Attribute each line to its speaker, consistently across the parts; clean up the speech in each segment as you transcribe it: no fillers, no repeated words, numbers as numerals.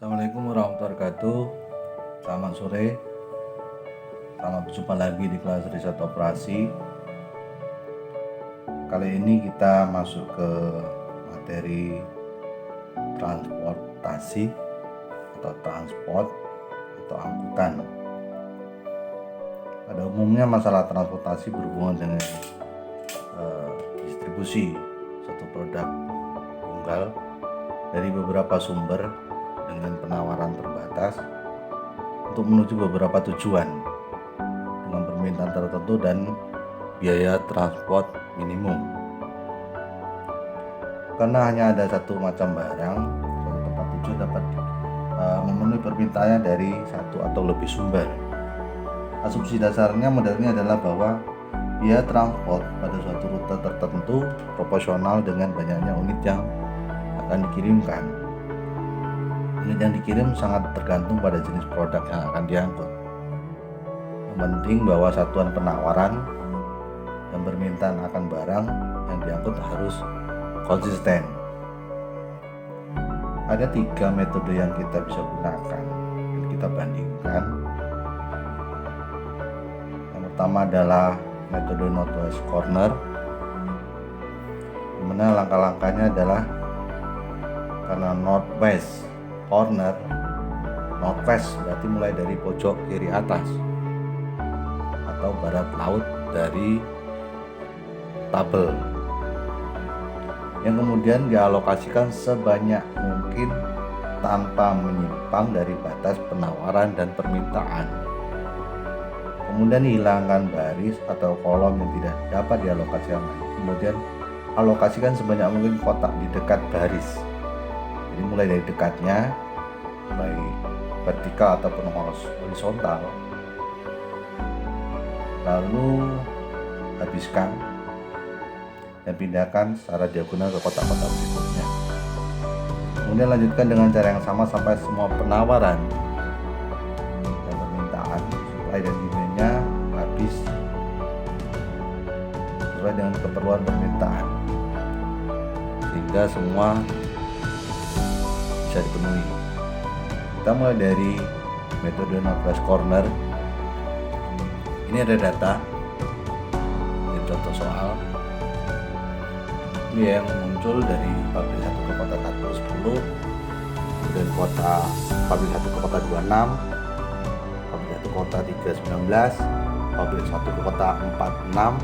Speaker 1: Assalamualaikum warahmatullahi wabarakatuh. Selamat sore. Selamat berjumpa lagi di kelas riset operasi. Kali ini kita masuk ke materi transportasi atau transport atau angkutan. Pada umumnya masalah transportasi berhubungan dengan distribusi suatu produk tunggal dari beberapa sumber dengan penawaran terbatas untuk menuju beberapa tujuan dengan permintaan tertentu dan biaya transport minimum. Karena hanya ada satu macam barang, suatu tempat tujuan dapat memenuhi permintaannya dari satu atau lebih sumber. Asumsi dasarnya modelnya adalah bahwa biaya transport pada suatu rute tertentu proporsional dengan banyaknya unit yang akan dikirimkan. Unit yang dikirim sangat tergantung pada jenis produk yang akan diangkut. Yang penting bahwa satuan penawaran dan permintaan akan barang yang diangkut harus konsisten. Ada 3 metode yang kita bisa gunakan dan kita bandingkan. Yang pertama adalah metode Northwest Corner, di mana langkah-langkahnya adalah karena Northwest Corner, Northwest berarti mulai dari pojok kiri atas atau barat laut dari tabel, yang kemudian dialokasikan sebanyak mungkin tanpa menyimpang dari batas penawaran dan permintaan. Kemudian hilangkan baris atau kolom yang tidak dapat dialokasikan lagi. Kemudian alokasikan sebanyak mungkin kotak di dekat baris. Jadi mulai dari dekatnya, baik vertikal ataupun horizontal, lalu habiskan dan pindahkan secara diagonal ke kotak-kotak berikutnya. Kemudian lanjutkan dengan cara yang sama sampai semua penawaran dan permintaan supply dan demand-nya habis sesuai dengan keperluan permintaan, sehingga semua bisa dipenuhi. Kita mulai dari metode Northwest Corner. Ini ada data, ini contoh soal. Ini yang muncul dari pabrik 1 ke kota 4010, kemudian pabrik 1 ke kota 26, pabrik 1 ke kota 319, pabrik 1 ke kota 46,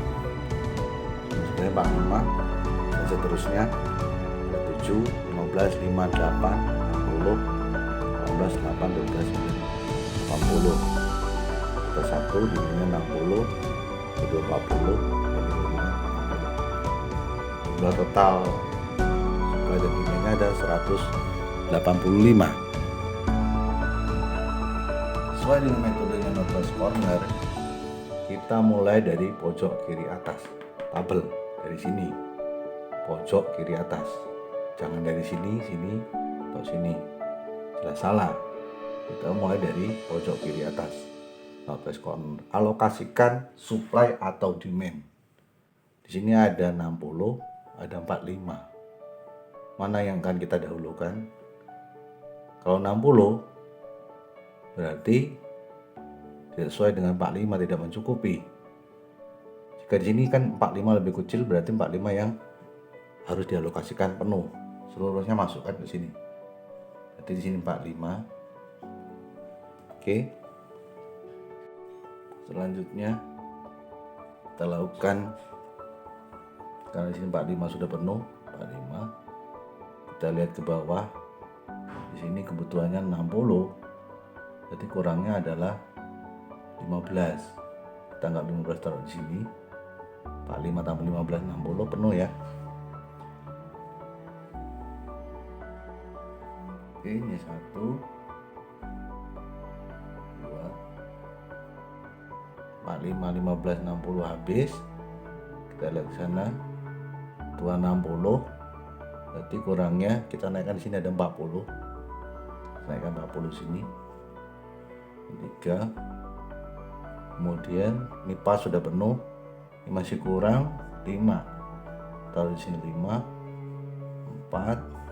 Speaker 1: sebenarnya 45, dan seterusnya ada 7, 15, 5, 8, 60, 18, 8, 12, 80. Kita 1 dimana 60, kedua 40, jumlah total supply dan demand-nya ada 185. Sesuai dengan metodenya Northwest Corner, kita mulai dari pojok kiri atas tabel, dari sini pojok kiri atas, jangan dari sini atau sini, jelas salah. Kita mulai dari pojok kiri atas Northwest Corner. Alokasikan supply atau demand. Di sini ada 60, ada 45. Mana yang akan kita dahulukan? Kalau 60 berarti tidak sesuai dengan 45, tidak mencukupi. Jika di sini kan 45 lebih kecil, berarti 45 yang harus dialokasikan penuh. Seluruhnya masukkan ke sini. Berarti di sini 45. Oke. Selanjutnya kita lakukan, karena di sini 45 sudah penuh, 45. Kita lihat ke bawah. Di sini kebutuhannya 60. Jadi kurangnya adalah 15. Kita anggap 15 taruh di sini. 45 tambah 15, 60 penuh ya. Oke, ini 1, 2, 45, 15, 60 habis. Kita lihat ke sana, 260, berarti kurangnya kita naikkan di sini ada 40, naikkan 40 sini, 3. Kemudian ini pas sudah penuh, ini masih kurang 5, taruh di sini 5, 4,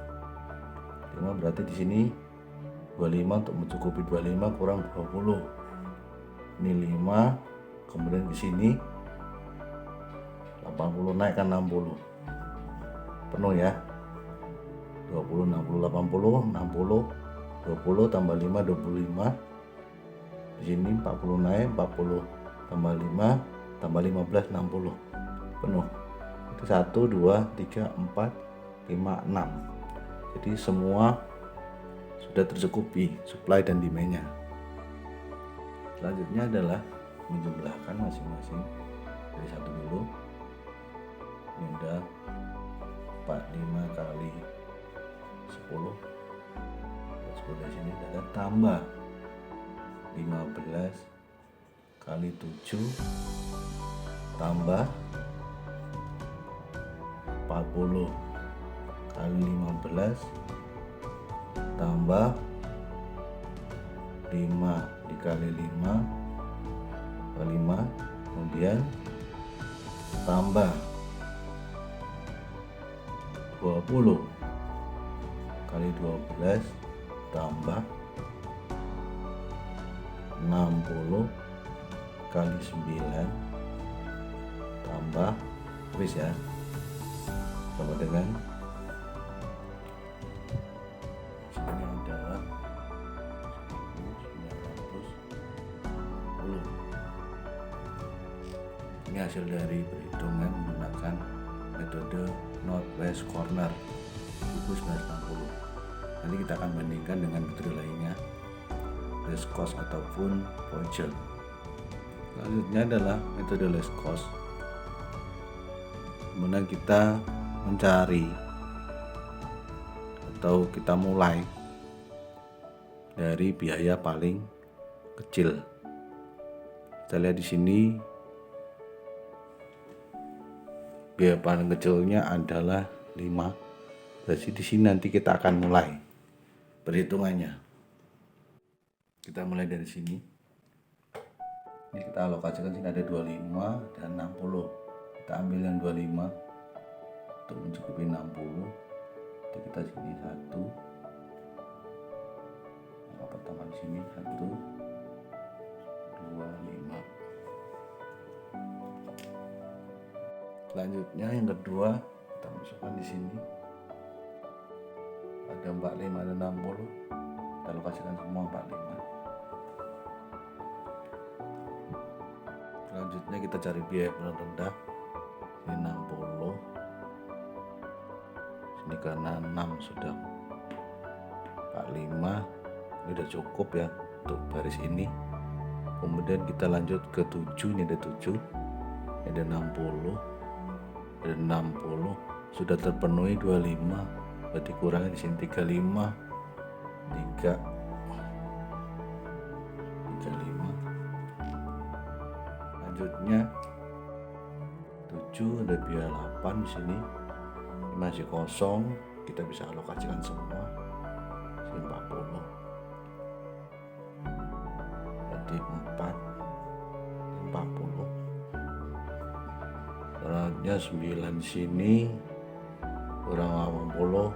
Speaker 1: 5 berarti di sini 25 untuk mencukupi 25 kurang 20. Ini 5, kemudian di sini 80 naikkan 60. Penuh ya. 20, 60, 80, 60, 20 tambah 5, 25. Di sini 40 naik, 40 tambah 5 tambah 15, 60. Penuh. Itu 1, 2, 3, 4, 5, 6. Jadi semua sudah tercukupi supply dan demand-nya. Selanjutnya adalah menjumlahkan masing-masing dari satu dulu. Ini udah 45 kali 10. 10 dari sini ada tambah 15 kali 7 tambah 40 kali 15 tambah 5 dikali 5 kali 5, kemudian tambah 20 kali 12 tambah 60 kali 9 tambah habis ya, sama dengan sini adalah 1910. Ini hasil dari perhitungan menggunakan metode Northwest Corner 1960. Nanti kita akan bandingkan dengan metode lainnya, less cost ataupun voucher. Selanjutnya adalah metode less cost, dimana kita mencari atau kita mulai dari biaya paling kecil. Kita lihat di sini biaya paling kecilnya adalah 5. Berarti di sini nanti kita akan mulai perhitungannya. Kita mulai dari sini. Ini kita alokasikan, sini ada 25 dan 60. Kita ambil yang 25 untuk mencukupi 60. Jadi kita sini 1. Yang pertama di sini 1, 2, 5. Selanjutnya yang kedua kita masukkan di sini. Ada 45 dan 60. Kita alokasikan semua 45. Selanjutnya kita cari biaya paling rendah. Ini 60. Sini karena 6 sudah 45. Ini udah cukup ya untuk baris ini. Kemudian kita lanjut ke 7. Ini ada 7. Ini ada 60. Ada 60. Sudah terpenuhi 25. Berarti kurangnya di sini 35. 35. Selanjutnya 7 ada biaya 8 di sini. Ini masih kosong, kita bisa alokasikan semua. Sini 40. Berarti 4 dan 40. Selanjutnya 9 di sini kurang 80.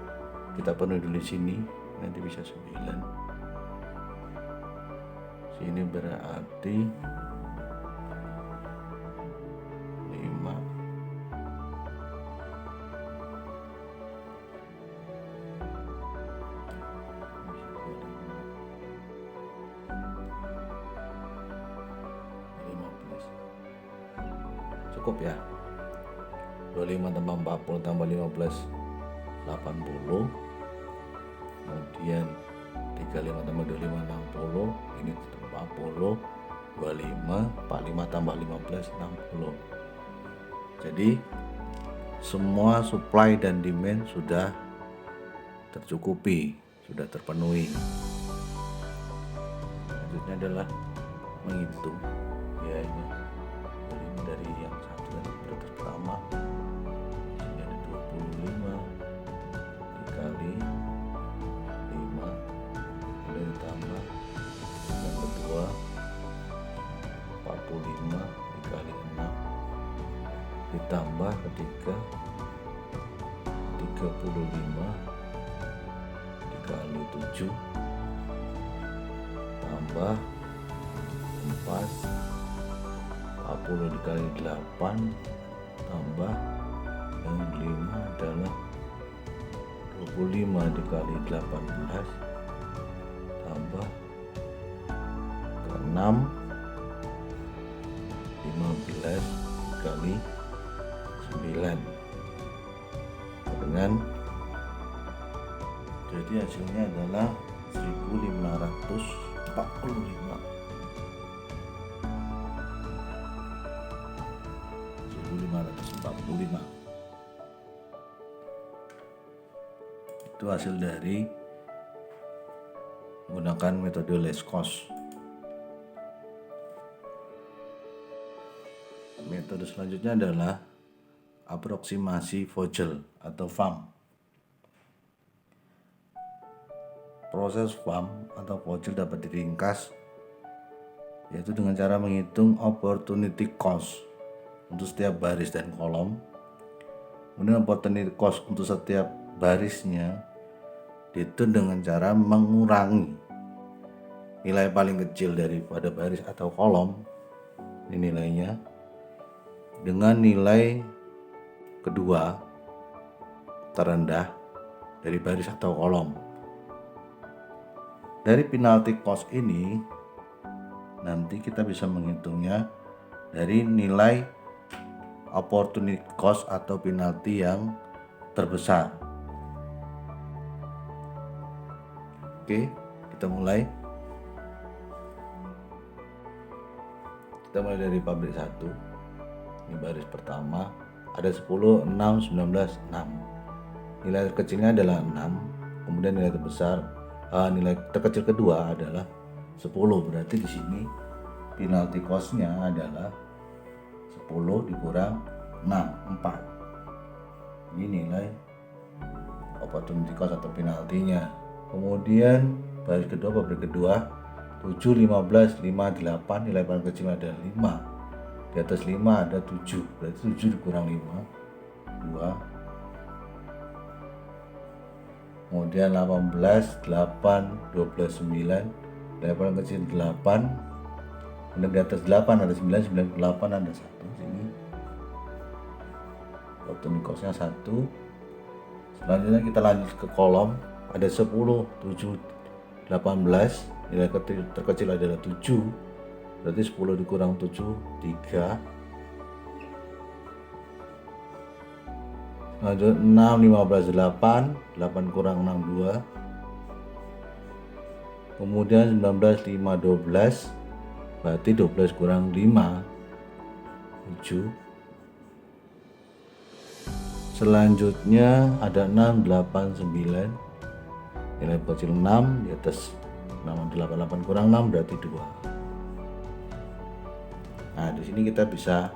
Speaker 1: Kita penuhi dulu di sini, nanti bisa 9. Sini berarti 5. Cukup ya. 25 tambah 40 tambah 15, 80. Kemudian 35 tambah 25, 60. Ini 40. 25, 45 tambah 15, 60. Jadi semua supply dan demand sudah tercukupi, sudah terpenuhi. Selanjutnya adalah menghitung biayanya dari yang satu dan prioritas pertama. Ini ada 25 dikali 5, kemudian ditambah yang kedua 45 dikali 6, ditambah ketiga 35 dikali 7, tambah 4, 40 dikali 8 tambah yang 5 adalah 25 dikali 18 tambah ke 6 15 dikali 9 dengan jadi hasilnya adalah 1545. Itu hasil dari menggunakan metode less cost. Metode selanjutnya adalah aproksimasi Vogel atau VAM. Proses VAM atau Vogel dapat diringkas yaitu dengan cara menghitung opportunity cost untuk setiap baris dan kolom. Kemudian opportunity cost untuk setiap barisnya dihitung dengan cara mengurangi nilai paling kecil daripada baris atau kolom, ini nilainya, dengan nilai kedua terendah dari baris atau kolom. Dari penalty cost ini nanti kita bisa menghitungnya dari nilai opportunity cost atau penalti yang terbesar. Oke, kita mulai. Kita mulai dari pabrik 1. Ini baris pertama, ada 10, 6, 19, 6. Nilai terkecilnya adalah 6. Kemudian nilai nilai terkecil kedua adalah 10. Berarti di sini penalty cost-nya adalah 10 dikurang 6, 4. Ini nilai opportunity cost atau penaltinya. Kemudian baris kedua, pabrik kedua, 7, 15, 5, 8, nilai paling kecil adalah 5. Di atas 5 ada 7, berarti 7 dikurang 5, 2. Kemudian 18, 8, 12, 9, nilai paling kecil 8. Kemudian di atas 8 ada 9, 98 ada 1. Sini opportunity cost-nya 1. Selanjutnya kita lanjut ke kolom, ada 10, 7, 18, nilai terkecil adalah 7, berarti 10 dikurang 7, 3. Lanjut 6, 15, 8, 8 kurang 6, 2. Kemudian 19, 5, 12, berarti 12 kurang 5, 7. Selanjutnya ada 6, 8, 9, nilai kecil 6, di atas 6 8, 8 kurang 6 berarti 2. Nah, di sini kita bisa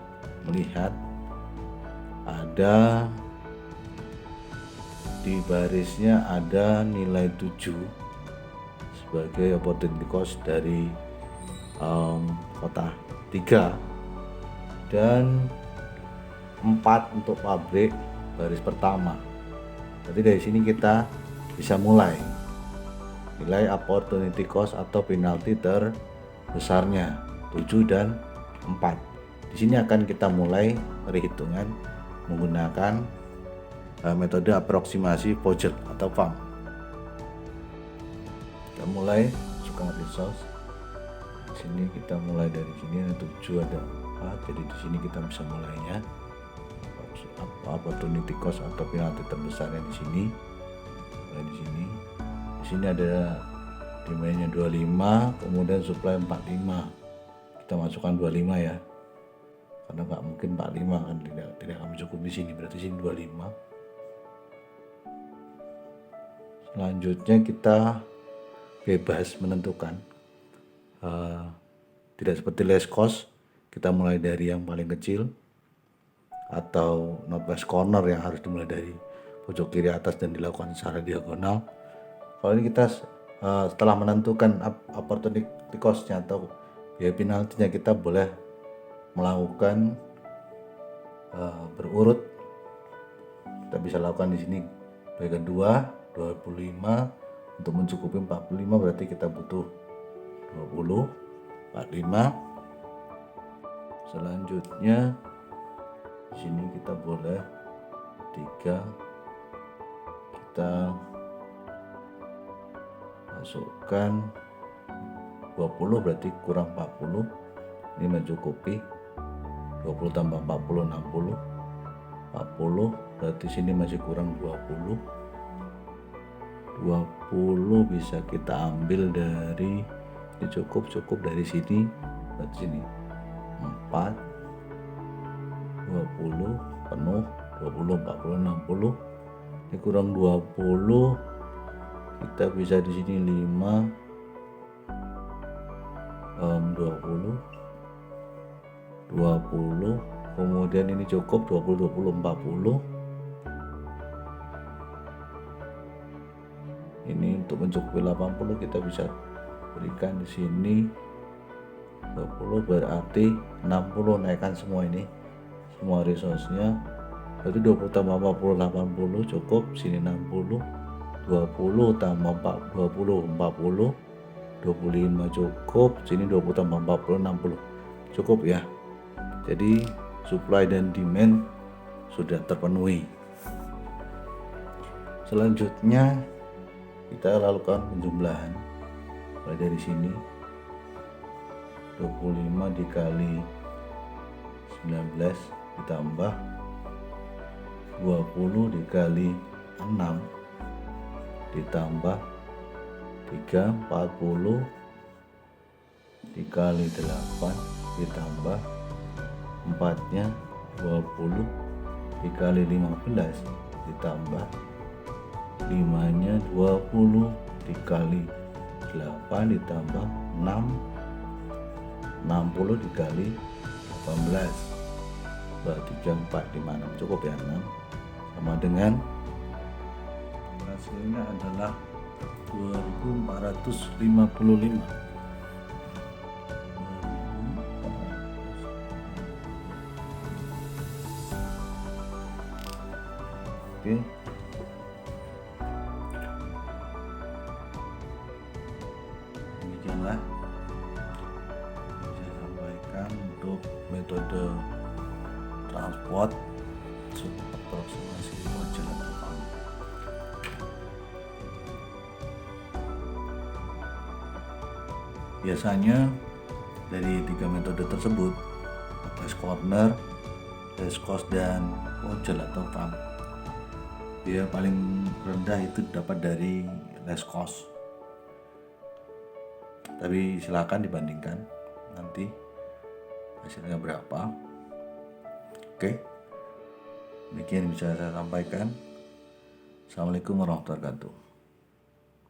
Speaker 1: melihat ada di barisnya ada nilai 7 sebagai opportunity cost dari kota 3 dan 4 untuk pabrik baris pertama. Jadi dari sini kita bisa mulai nilai opportunity cost atau penalti terbesarnya 7 dan 4. Di sini akan kita mulai perhitungan menggunakan metode aproksimasi Vogel atau VAM. Kita mulai masukkan resource. Di sini kita mulai dari sini ada 7 ada 4. Jadi di sini kita bisa mulainya opportunity cost atau penalti terbesarnya di sini. Mulai di sini. Di sini ada demandnya 25, kemudian supply 45. Kita masukkan 25 ya. Karena nggak mungkin 45 kan tidak akan cukup di sini. Berarti sini 25. Selanjutnya kita bebas menentukan, tidak seperti less cost, kita mulai dari yang paling kecil atau northwest corner yang harus dimulai dari pojok kiri atas dan dilakukan secara diagonal. Kalau ini kita setelah menentukan opportunity cost-nya atau biaya penaltinya, kita boleh melakukan berurut. Kita bisa lakukan di sini bagian kedua 25 untuk mencukupi 45, berarti kita butuh 20, 45. Selanjutnya di sini kita boleh 3, kita masukkan 20 berarti kurang 40, ini mencukupi. 20 tambah 40 60, 40 berarti sini masih kurang 20 bisa kita ambil dari ini, cukup dari sini, berarti sini 4, 20 penuh, 20 40 60, ini kurang 20, kita bisa di sini 5, 20, kemudian ini cukup 20 40. Ini untuk mencukupi 80 kita bisa berikan di sini 20, berarti 60, naikkan semua ini, semua resource-nya. Berarti 20 tambah 40 80 cukup, sini 60, 20 tambah 20 40, 25 cukup, sini 20 tambah 40 60 cukup ya. Jadi supply dan demand sudah terpenuhi. Selanjutnya kita lakukan penjumlahan mulai dari sini. 25 dikali 19 ditambah 20 dikali 6 ditambah 3, 40 dikali 8 ditambah 4-nya 20 dikali 15 ditambah 5-nya 20 dikali 8 ditambah 6, 60 dikali 18, berarti 3, 4, 5, 6 cukup ya, 6 sama dengan hasilnya adalah 2455. Oke, demikianlah saya sampaikan untuk metode transport aproksimasi model atau pump. Biasanya dari 3 metode tersebut, last corner, last cost, dan model atau pump, dia paling rendah itu dapat dari last cost. Tapi silakan dibandingkan nanti hasilnya berapa. Oke, demikian bisa saya sampaikan. Assalamualaikum warahmatullahi wabarakatuh.